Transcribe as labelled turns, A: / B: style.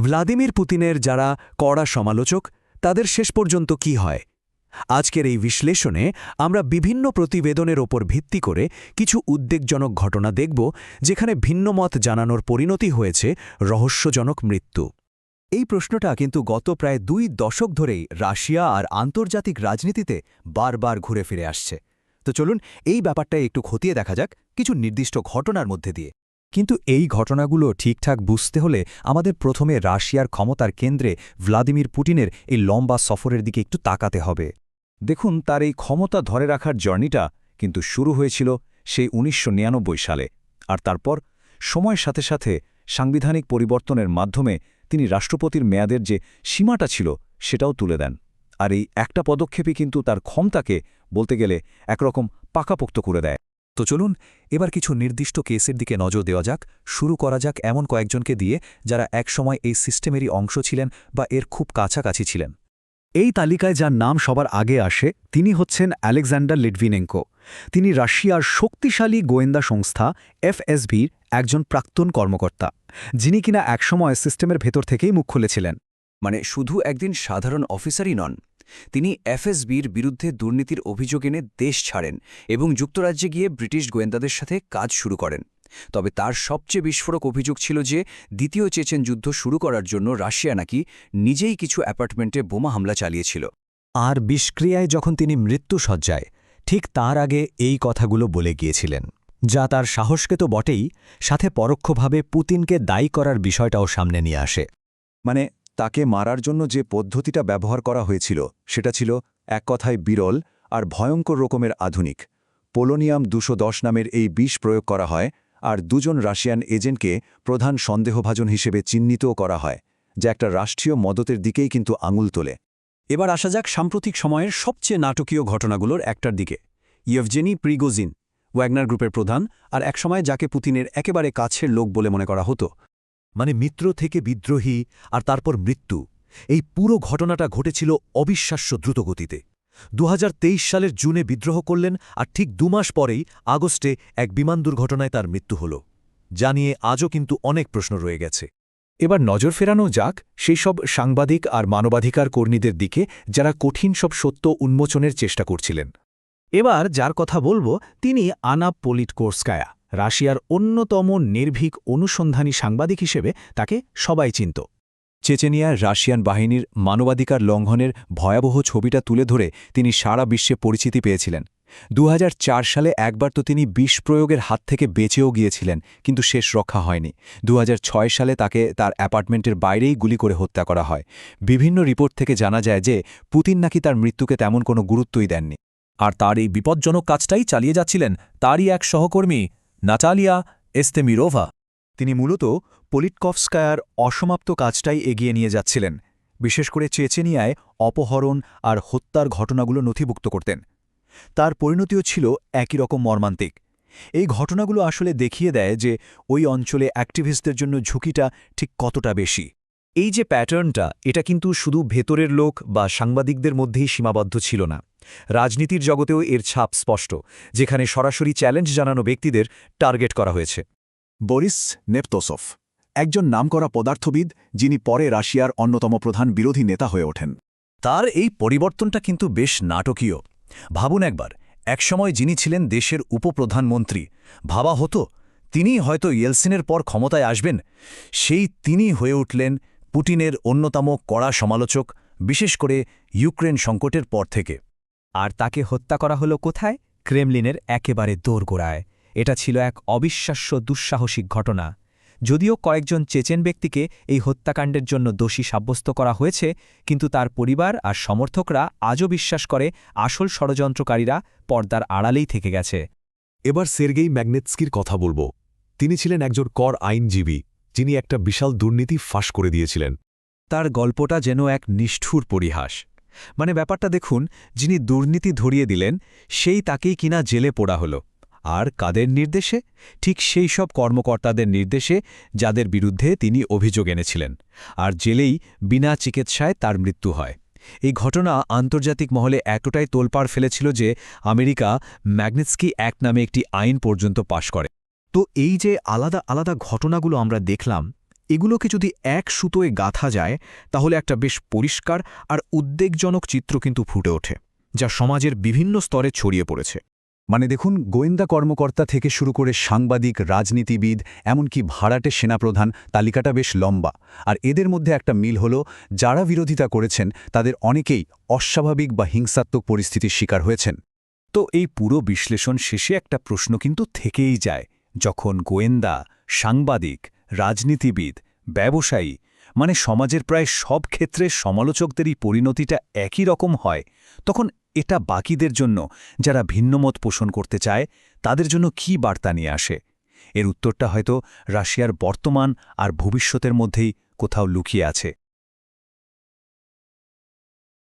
A: Vladimir পুতিনের যারা কড়া সমালোচক তাদের শেষ পর্যন্ত কি হয়? আজকের এই বিশ্লেষণে আমরা বিভিন্ন প্রতিবেদনের ওপর ভিত্তি করে কিছু উদ্বেগজনক ঘটনা দেখব, যেখানে ভিন্নমত জানানোর পরিণতি হয়েছে রহস্যজনক মৃত্যু।
B: এই প্রশ্নটা কিন্তু গত প্রায় 2 দশক ধরেই রাশিয়া আর আন্তর্জাতিক রাজনীতিতে বারবার ঘুরে ফিরে আসছে। তো চলুন এই ব্যাপারটা একটু খতিয়ে দেখা যাক কিছু নির্দিষ্ট ঘটনার মধ্যে দিয়ে। কিন্তু এই ঘটনাগুলো ঠিকঠাক বুঝতে হলে আমাদের প্রথমে রাশিয়ার ক্ষমতার কেন্দ্রে ভ্লাদিমির পুতিনের এই লম্বা সফরের দিকে একটু তাকাতে হবে। দেখুন, তার এই ক্ষমতা ধরে রাখার জার্নিটা কিন্তু শুরু হয়েছিল সেই ১৯৯৯ সালে, আর তারপর সময়ের সাথে সাথে সাংবিধানিক পরিবর্তনের মাধ্যমে তিনি রাষ্ট্রপতির মেয়াদের যে সীমাটা ছিল সেটাও তুলে দেন। আর এই একটা পদক্ষেপই কিন্তু তার ক্ষমতাকে বলতে গেলে একরকম পাকাপোক্ত করে দেয়। তো চলুন এবার কিছু নির্দিষ্ট কেসের দিকে নজর দেওয়া যাক। শুরু করা যাক এমন কয়েকজনকে দিয়ে যারা একসময় এই সিস্টেমেরই অংশ ছিলেন বা এর খুব কাছাকাছি ছিলেন। এই তালিকায় যার নাম সবার আগে আসে তিনি হচ্ছেন আলেকজান্ডার লিটভিনেঙ্কো। তিনি রাশিয়ার শক্তিশালী গোয়েন্দা সংস্থা এফএসবির একজন প্রাক্তন কর্মকর্তা, যিনি কিনা একসময় সিস্টেমের ভেতর থেকেই মুখ খুলেছিলেন।
C: মানে শুধু একদিন সাধারণ অফিসারই নন, তিনি এফএসবির বিরুদ্ধে দুর্নীতির অভিযোগ এনে দেশ ছাড়েন এবং যুক্তরাজ্যে গিয়ে ব্রিটিশ গোয়েন্দাদের সাথে কাজ শুরু করেন। তবে তার সবচেয়ে বিস্ফোরক অভিযোগ ছিল যে দ্বিতীয় চেচেন যুদ্ধ শুরু করার জন্য রাশিয়া নাকি নিজেই কিছু অ্যাপার্টমেন্টে বোমা হামলা চালিয়েছিল।
B: আর বিষক্রিয়ায় যখন তিনি মৃত্যুসজ্জায়, ঠিক তার আগে এই কথাগুলো বলে গিয়েছিলেন, যা তার সাহসকে তো বটেই, সাথে পরোক্ষভাবে পুতিনকে দায়ী করার বিষয়টাও সামনে নিয়ে আসে।
D: মানে তাকে মারার জন্য যে পদ্ধতিটা ব্যবহার করা হয়েছিল সেটা ছিল এক কথায় বিরল আর ভয়ঙ্কর রকমের আধুনিক। পোলোনিয়াম ২১০ নামের এই বিষ প্রয়োগ করা হয়, আর 2জন রাশিয়ান এজেন্টকে প্রধান সন্দেহভাজন হিসেবে চিহ্নিতও করা হয়, যা একটা রাষ্ট্রীয় মদতের দিকেই কিন্তু আঙুল তোলে।
A: এবার আসা যাক সাম্প্রতিক সময়ের সবচেয়ে নাটকীয় ঘটনাগুলোর একটার দিকে। ইয়েভজেনি প্রিগোজিন, ওয়াগনার গ্রুপের প্রধান, আর একসময় যাকে পুতিনের একেবারে কাছের লোক বলে মনে করা হতো।
B: মানে মিত্র থেকে বিদ্রোহী আর তারপর মৃত্যু, এই পুরো ঘটনাটা ঘটেছিল অবিশ্বাস্য দ্রুতগতিতে। ২০২৩ সালের জুনে বিদ্রোহ করলেন, আর ঠিক 2 মাস পরেই আগস্টে এক বিমান দুর্ঘটনায় তার মৃত্যু হল, যা নিয়ে আজও কিন্তু অনেক প্রশ্ন রয়ে গেছে। এবার নজর ফেরানো যাক সেই সব সাংবাদিক আর মানবাধিকার কর্মীদের দিকে যারা কঠিন সব সত্য উন্মোচনের চেষ্টা করছিলেন। এবার যার কথা বলবো তিনি আনা পোলিটকোর্স্কায়া। রাশিয়ার অন্যতম নির্ভীক অনুসন্ধানী সাংবাদিক হিসেবে তাকে সবাই চিনত। চেচেনিয়ার রাশিয়ান বাহিনীর মানবাধিকার লঙ্ঘনের ভয়াবহ ছবিটা তুলে ধরে তিনি সারা বিশ্বে পরিচিতি পেয়েছিলেন। ২০০৪ সালে একবার তো তিনি বিষ প্রয়োগের হাত থেকে বেঁচেও গিয়েছিলেন, কিন্তু শেষ রক্ষা হয়নি। ২০০৬ সালে তাকে তার অ্যাপার্টমেন্টের বাইরেই গুলি করে হত্যা করা হয়। বিভিন্ন রিপোর্ট থেকে জানা যায় যে পুতিন নাকি তার মৃত্যুকে তেমন কোনো গুরুত্বই দেননি, আর তার এই বিপজ্জনক কাজটাই চালিয়ে যাচ্ছিলেন তারই এক সহকর্মী নাটালিয়া এস্তেমিরোভা। তিনি মূলত পোলিটকভস্কায়ার অসমাপ্ত কাজটাই এগিয়ে নিয়ে যাচ্ছিলেন, বিশেষ করে চেচেনিয়ায় অপহরণ আর হত্যার ঘটনাগুলো নথিভুক্ত করতেন। তার পরিণতিও ছিল একই রকম মর্মান্তিক। এই ঘটনাগুলো আসলে দেখিয়ে দেয় যে ওই অঞ্চলে অ্যাক্টিভিস্টদের জন্য ঝুঁকিটা ঠিক কতটা বেশি। এই যে প্যাটার্নটা, এটা কিন্তু শুধু ভেতরের লোক বা সাংবাদিকদের মধ্যেই সীমাবদ্ধ ছিল না। রাজনীতির জগতেও এর ছাপ স্পষ্ট, যেখানে সরাসরি চ্যালেঞ্জ জানানো ব্যক্তিদের টার্গেট করা হয়েছে।
D: বরিস নেপতোসভ, একজন নামকরা পদার্থবিদ, যিনি পরে রাশিয়ার অন্যতম প্রধান বিরোধী নেতা হয়ে ওঠেন।
B: তার এই পরিবর্তনটা কিন্তু বেশ নাটকীয়। ভাবুন একবার, একসময় যিনি ছিলেন দেশের উপপ্রধানমন্ত্রী, ভাবা হতো তিনিই হয়তো ইয়েলসিনের পর ক্ষমতায় আসবেন, সেই তিনি হয়ে উঠলেন পুতিনের অন্যতম কড়া সমালোচক, বিশেষ করে ইউক্রেন সংকটের পর থেকে।
E: আর তাকে হত্যা করা হলো কোথায়? ক্রেমলিনের একেবারে দোরগোড়ায়। এটা ছিল এক অবিশ্বাস্য দুঃসাহসিক ঘটনা। যদিও কয়েকজন চেচেন ব্যক্তিকে এই হত্যাকাণ্ডের জন্য দোষী সাব্যস্ত করা হয়েছে, কিন্তু তার পরিবার আর সমর্থকরা আজও বিশ্বাস করে আসল ষড়যন্ত্রকারীরা পর্দার আড়ালেই থেকে গেছে।
F: এবার সের্গেই ম্যাগনেৎস্কির কথা বলবো। তিনি ছিলেন একজন কর আইনজীবী, যিনি একটা বিশাল দুর্নীতি ফাঁস করে দিয়েছিলেন।
B: তার গল্পটা যেন এক নিষ্ঠুর পরিহাস। মানে ব্যাপারটা দেখুন, যিনি দুর্নীতি ধরিয়ে দিলেন সেই তাকেই কিনা জেলে পোড়া হলো। আর কাদের নির্দেশে? ঠিক সেই সব কর্মকর্তাদের নির্দেশে যাদের বিরুদ্ধে তিনি অভিযোগ এনেছিলেন। আর জেলেই বিনা চিকিৎসায় তার মৃত্যু হয়। এই ঘটনা আন্তর্জাতিক মহলে এতটাই তোলপাড় ফেলেছিল যে আমেরিকা ম্যাগনেৎস্কি অ্যাক্ট নামে একটি আইন পর্যন্ত পাশ করে।
E: তো এই যে আলাদা আলাদা ঘটনাগুলো আমরা দেখলাম,
G: এগুলোকে যদি এক সুতোয় গাঁথা যায় তাহলে একটা বেশ পরিষ্কার আর উদ্বেগজনক চিত্র কিন্তু ফুটে ওঠে, যা সমাজের বিভিন্ন স্তরে ছড়িয়ে পড়েছে।
D: মানে দেখুন, গোয়েন্দা কর্মকর্তা থেকে শুরু করে সাংবাদিক, রাজনীতিবিদ, এমনকি ভাড়াটে সেনাপ্রধান, তালিকাটা বেশ লম্বা। আর এদের মধ্যে একটা মিল হলো, যারা বিরোধিতা করেছেন তাদের অনেকেই অস্বাভাবিক বা হিংসাত্মক পরিস্থিতির শিকার হয়েছেন।
B: তো এই পুরো বিশ্লেষণ শেষে একটা প্রশ্ন কিন্তু থেকেই যায়। যখন গোয়েন্দা, সাংবাদিক, রাজনীতিবিদ, ব্যবসায়ী, মানে সমাজের প্রায় সব ক্ষেত্রে সমালোচকদেরই পরিণতিটা একই রকম হয়, তখন এটা বাকিদের জন্য, যারা ভিন্নমত পোষণ করতে চায়, তাদের জন্য কী বার্তা নিয়ে আসে? এর উত্তরটা হয়তো রাশিয়ার বর্তমান আর ভবিষ্যতের মধ্যেই কোথাও লুকিয়ে আছে।